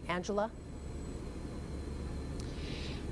Angela?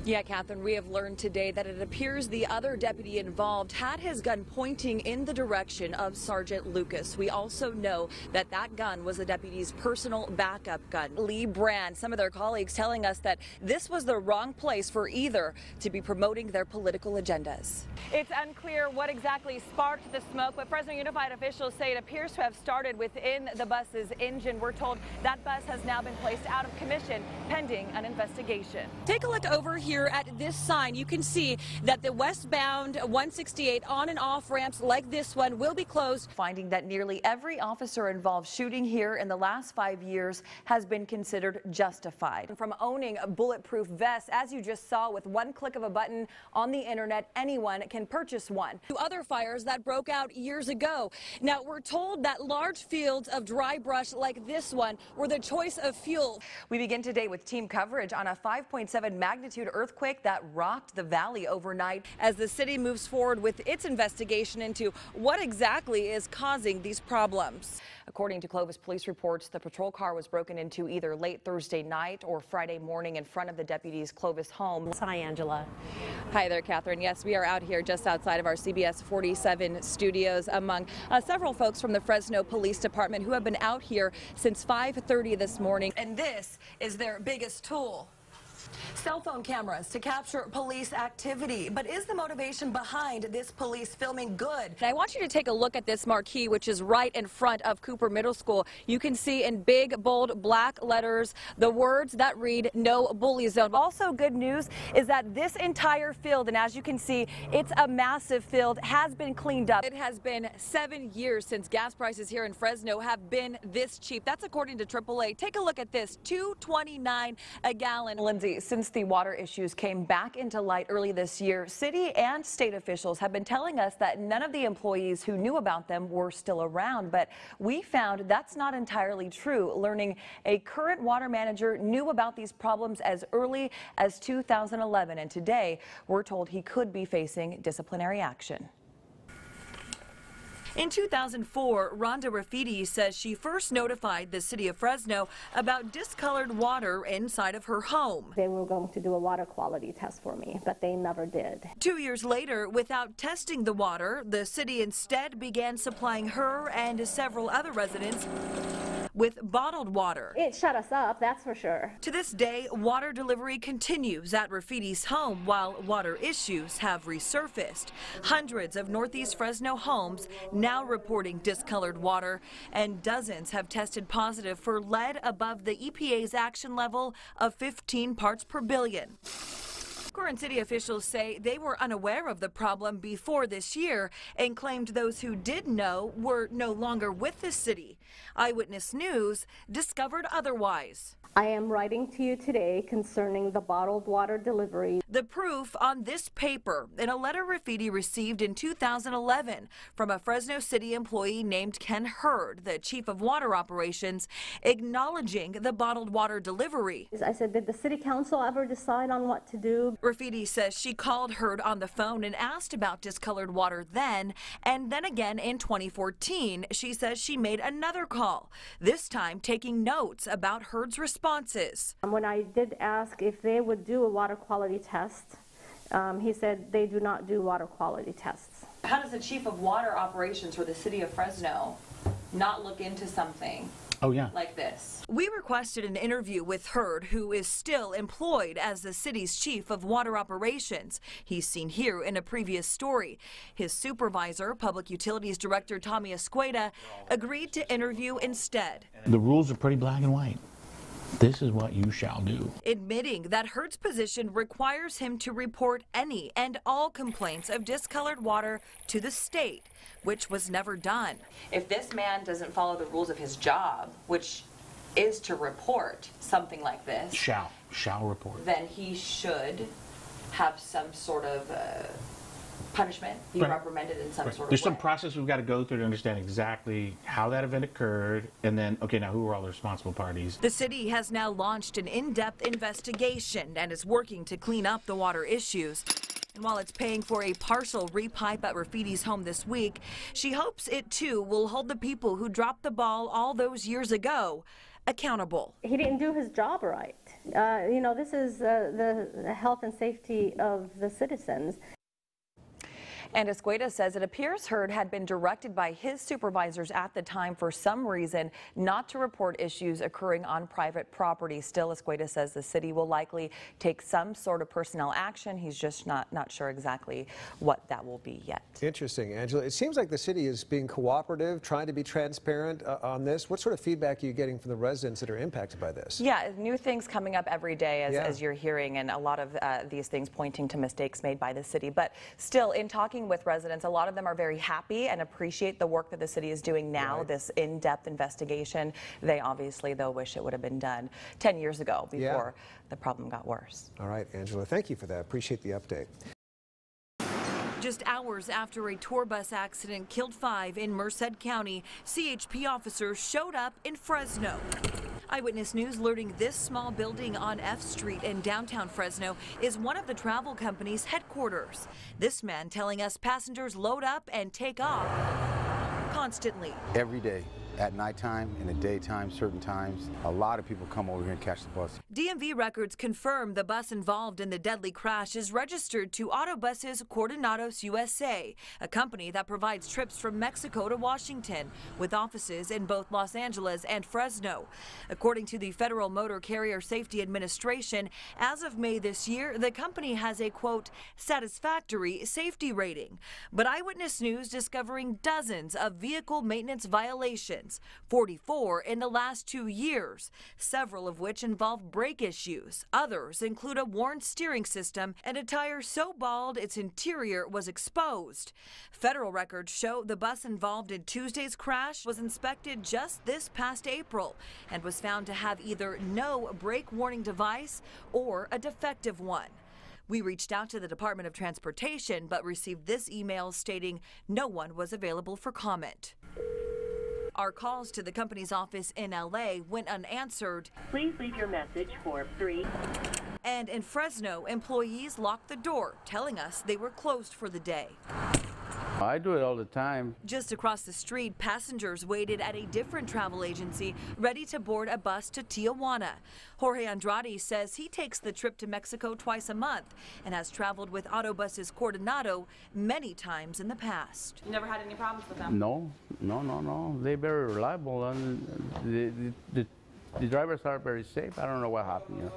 Yeah, Catherine, we have learned today that it appears the other deputy involved had his gun pointing in the direction of Sergeant Lucas. We also know that that gun was the deputy's personal backup gun. Lee Brand, some of their colleagues telling us that this was the wrong place for either to be promoting their political agendas. It's unclear what exactly sparked the smoke, but Fresno Unified officials say it appears to have started within the bus's engine. We're told that bus has now been placed out of commission pending an investigation. Take a look over here at this sign. You can see that the westbound 168 on and off ramps like this one will be closed, finding that nearly every officer involved shooting here in the last 5 years has been considered justified. From owning a bulletproof vest, as you just saw, with one click of a button on the internet, anyone can purchase one. To other fires that broke out years ago. Now, we're told that large fields of dry brush like this one were the choice of fuel. We begin today with team coverage on a 5.7 magnitude earthquake that rocked the valley overnight as the city moves forward with its investigation into what exactly is causing these problems. According to Clovis police reports, the patrol car was broken into either late Thursday night or Friday morning in front of the deputy's Clovis home. Hi, Angela. Hi there, Catherine. Yes, we are out here just outside of our CBS 47 studios among several folks from the Fresno Police Department who have been out here since 5:30 this morning. And this is their biggest tool. Cell phone cameras to capture police activity. But is the motivation behind this police filming good? And I want you to take a look at this marquee, which is right in front of Cooper Middle School. You can see in big, bold, black letters the words that read "No Bully Zone." Also, good news is that this entire field, and as you can see, it's a massive field, has been cleaned up. It has been 7 years since gas prices here in Fresno have been this cheap. That's according to AAA. Take a look at this, $2.29 a gallon. Lindsay, since the water issues came back into light early this year, city and state officials have been telling us that none of the employees who knew about them were still around. But we found that's not entirely true, learning a current water manager knew about these problems as early as 2011. And today, we're told he could be facing disciplinary action. In 2004, Rhonda Rafiti says she first notified the city of Fresno about discolored water inside of her home. They were going to do a water quality test for me, but they never did. 2 years later, without testing the water, the city instead began supplying her and several other residents with bottled water. It shut us up, that's for sure. To this day, water delivery continues at Rafiti's home while water issues have resurfaced. Hundreds of Northeast Fresno homes now reporting discolored water, and dozens have tested positive for lead above the EPA's action level of 15 parts per billion. Current city officials say they were unaware of the problem before this year and claimed those who did know were no longer with the city. Eyewitness News discovered otherwise. I am writing to you today concerning the bottled water delivery. The proof on this paper in a letter Rafiti received in 2011 from a Fresno City employee named Ken Hurd, the chief of water operations, acknowledging the bottled water delivery. I said, did the city council ever decide on what to do? Rafiti says she called Hurd on the phone and asked about discolored water then, and then again in 2014, she says she made another call, this time taking notes about Hurd's responses. When I did ask if they would do a water quality test, he said they do not do water quality tests. How does the chief of water operations for the city of Fresno not look into something like this? We requested an interview with Hurd, who is still employed as the city's chief of water operations. He's seen here in a previous story. His supervisor, Public Utilities Director Tommy Escueda, agreed to interview instead. The rules are pretty black and white. This is what you shall do. Admitting that Hurd's position requires him to report any and all complaints of discolored water to the state, which was never done. If this man doesn't follow the rules of his job, which is to report something like this, Shall report. Then he should have some sort of punishment, be reprimanded in some sort of There's way. some process we've got to go through to understand exactly how that event occurred, and then, okay, now who are all the responsible parties? The city has now launched an in-depth investigation and is working to clean up the water issues. And while it's paying for a partial repipe at Rafidi's home this week, she hopes it too will hold the people who dropped the ball all those years ago accountable. He didn't do his job right. You know, this is the health and safety of the citizens. And Escueda says it appears Hurd had been directed by his supervisors at the time for some reason not to report issues occurring on private property. Still, Escueda says the city will likely take some sort of personnel action. He's just not sure exactly what that will be yet. Interesting, Angela. It seems like the city is being cooperative, trying to be transparent on this. What sort of feedback are you getting from the residents that are impacted by this? Yeah, new things coming up every day as you're hearing, and a lot of these things pointing to mistakes made by the city. But still, in talking with residents, a lot of them are very happy and appreciate the work that the city is doing now, this in-depth investigation. They obviously, though, wish it would have been done 10 years ago before the problem got worse. All right, Angela, thank you for that. Appreciate the update. Just hours after a tour bus accident killed 5 in Merced County, CHP officers showed up in Fresno. Eyewitness News learning this small building on F Street in downtown Fresno is one of the travel company's headquarters. This man telling us passengers load up and take off constantly. Every day. At nighttime, in the daytime, certain times, a lot of people come over here and catch the bus. DMV records confirm the bus involved in the deadly crash is registered to Autobuses Coordinados USA, a company that provides trips from Mexico to Washington, with offices in both Los Angeles and Fresno. According to the Federal Motor Carrier Safety Administration, as of May this year, the company has a, quote, satisfactory safety rating. But Eyewitness News discovering dozens of vehicle maintenance violations, 44 in the last 2 years, several of which involve brake issues. Others include a worn steering system and a tire so bald its interior was exposed. Federal records show the bus involved in Tuesday's crash was inspected just this past April and was found to have either no brake warning device or a defective one. We reached out to the Department of Transportation but received this email stating no one was available for comment. Our calls to the company's office in LA went unanswered. Please leave your message for 3. And in Fresno, employees locked the door, telling us they were closed for the day. I do it all the time. Just across the street, passengers waited at a different travel agency, ready to board a bus to Tijuana. Jorge Andrade says he takes the trip to Mexico twice a month and has traveled with Autobuses Coordinado many times in the past. You never had any problems with them? No. They're very reliable, and the drivers are very safe. I don't know what happened. You know.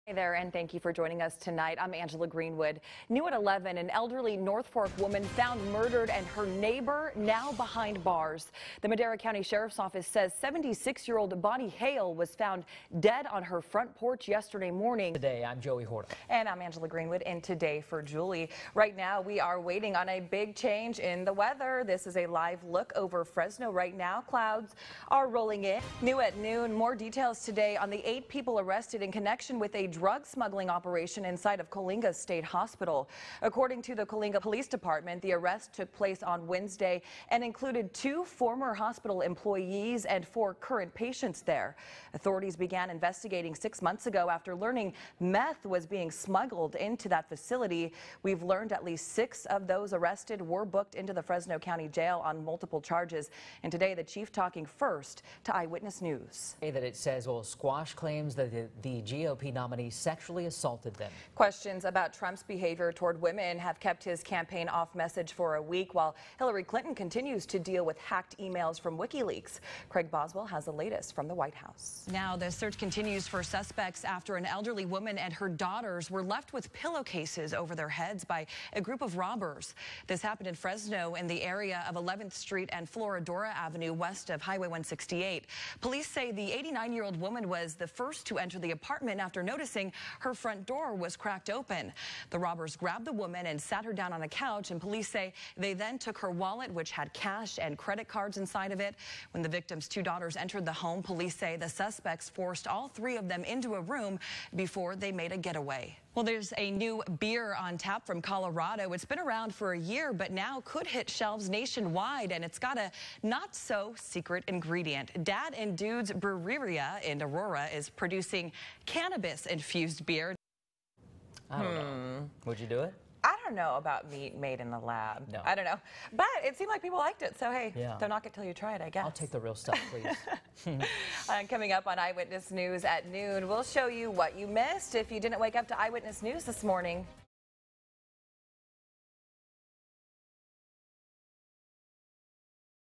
Hey there, and thank you for joining us tonight. I'm Angela Greenwood. New at 11, an elderly North Fork woman found murdered and her neighbor now behind bars. The Madera County Sheriff's Office says 76-year-old Bonnie Hale was found dead on her front porch yesterday morning. Today, I'm Joey Horta. And I'm Angela Greenwood, and today for Julie. Right now, we are waiting on a big change in the weather. This is a live look over Fresno right now. Clouds are rolling in. New at noon, more details today on the 8 people arrested in connection with a drug smuggling operation inside of Coalinga State Hospital. According to the Coalinga Police Department, the arrest took place on Wednesday and included 2 former hospital employees and 4 current patients there. Authorities began investigating 6 months ago after learning meth was being smuggled into that facility. We've learned at least 6 of those arrested were booked into the Fresno County Jail on multiple charges. And today, the chief talking first to Eyewitness News. That it says will squash claims that the GOP nominee sexually assaulted them. Questions about Trump's behavior toward women have kept his campaign off message for a week, while Hillary Clinton continues to deal with hacked emails from WikiLeaks. Craig Boswell has the latest from the White House. Now the search continues for suspects after an elderly woman and her daughters were left with pillowcases over their heads by a group of robbers. This happened in Fresno in the area of 11th Street and Floridora Avenue west of Highway 168. Police say the 89-year-old woman was the first to enter the apartment after noticing her front door was cracked open. The robbers grabbed the woman and sat her down on a couch, and police say they then took her wallet, which had cash and credit cards inside of it. When the victim's 2 daughters entered the home, police say the suspects forced all 3 of them into a room before they made a getaway. Well, there's a new beer on tap from Colorado. It's been around for a year, but now could hit shelves nationwide, and it's got a not-so-secret ingredient. Dad and Dude's Breweria in Aurora is producing cannabis-infused beer. I don't know. Would you do it? I don't know about meat made in the lab. No. I don't know. But it seemed like people liked it. So, hey, Yeah. don't knock it till you try it, I guess. I'll take the real stuff, please. Coming up on Eyewitness News at noon, we'll show you what you missed if you didn't wake up to Eyewitness News this morning.